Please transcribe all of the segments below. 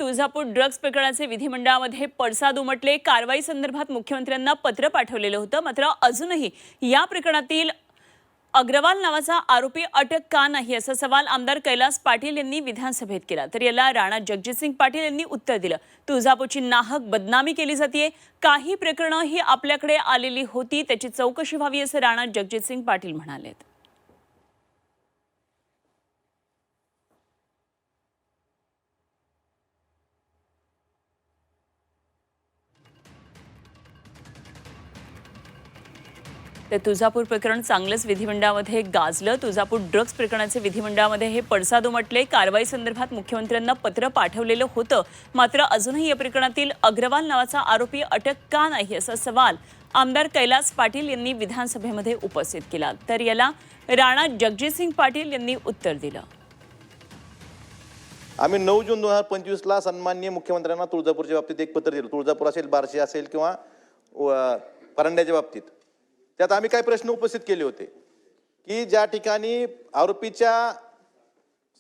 Tuljapur drugs प्रकरणाचे विधिमंडळामध्ये पडसाद उमटले। कारवाई संदर्भात मुख्यमंत्र्यांना पत्र पाठवलेलं होतं, मात्र अजूनही या प्रकरणातील अग्रवाल नावाचा आरोपी अटक का नाही असा सवाल आमदार कैलास पाटील यांनी विधानसभेत केला। तर याला राणा जगजितसिंग पाटील यांनी उत्तर दिलं। तुळजापूरची नाहक बदनामी केली जाते, काही प्रकरणं ही आपल्याकडे आलेली होती, त्याची चौकशी व्हावी असं राणा जगजितसिंग पाटील म्हणाले। तर तुळजापूर प्रकरण चांगलंच विधिमंडळामध्ये गाजलं। तुळजापूर ड्रग्ज प्रकरणाचे विधिमंडळामध्ये हे पडसाद उमटले। कारवाई संदर्भात मुख्यमंत्र्यांना पत्र पाठवलेलं होतं, मात्र अजूनही या प्रकरणातील अग्रवाल नावाचा आरोपी अटक का नाही असा सवाल आमदार कैलास पाटील यांनी विधानसभेमध्ये उपस्थित केला। तर याला राणा जगजितसिंग पाटील यांनी उत्तर दिलं। आम्ही 9 जून 2025 ला सन्माननीय मुख्यमंत्र्यांना तुळजापूरच्या बाबतीत एक पत्र दिलं। तुळजापूर असेल, बार्शी असेल किंवा परांड्याच्या बाबतीत त्यात आम्ही काही प्रश्न उपस्थित केले होते की ज्या ठिकाणी आरोपीच्या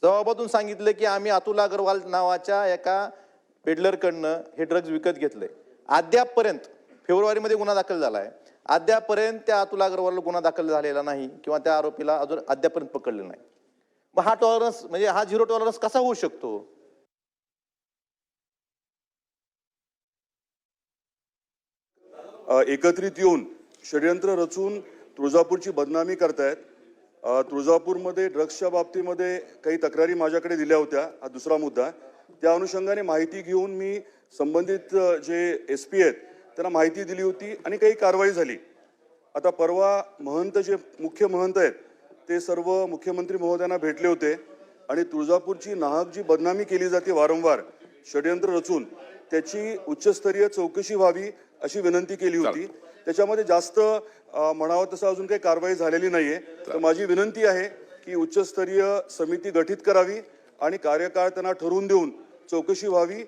जबाबातून सांगितलं की आम्ही अतुल अग्रवाल नावाच्या एका पेडलरकडनं हे ड्रग्ज विकत घेतले, अद्यापपर्यंत फेब्रुवारीमध्ये गुन्हा दाखल झाला आहे, अद्यापपर्यंत त्या अतुल अग्रवालला गुन्हा दाखल झालेला नाही किंवा त्या आरोपीला अजून अद्यापर्यंत पकडलेलं नाही। मग हा टॉलरन्स म्हणजे हा झिरो टॉलरन्स कसा होऊ शकतो? एकत्रित येऊन षड्यंत्र रचून तुळजापूरची बदनामी करतायत। तुळजापूरमध्ये ड्रग्सच्या बाबतीमध्ये काही तक्रारी माझ्याकडे दिल्या होत्या, हा दुसरा मुद्दा। त्या अनुषंगाने माहिती घेऊन मी संबंधित जे SP आहेत त्यांना माहिती दिली होती आणि काही कारवाई झाली। आता परवा महंत जे मुख्य महंत आहेत ते सर्व मुख्यमंत्री महोदयांना भेटले होते आणि तुळजापूरची नाहक जी बदनामी केली जाते वारंवार षड्यंत्र रचून, त्याची उच्चस्तरीय चौकशी व्हावी अशी विनंती केली होती। त्याच्यामध्ये जास्त म्हणावं तसं अजून काही कारवाई झालेली नाहीये। तर माझी विनंती आहे की उच्चस्तरीय समिती गठीत करावी आणि कार्यकाळ त्यांना ठरवून देऊन चौकशी व्हावी।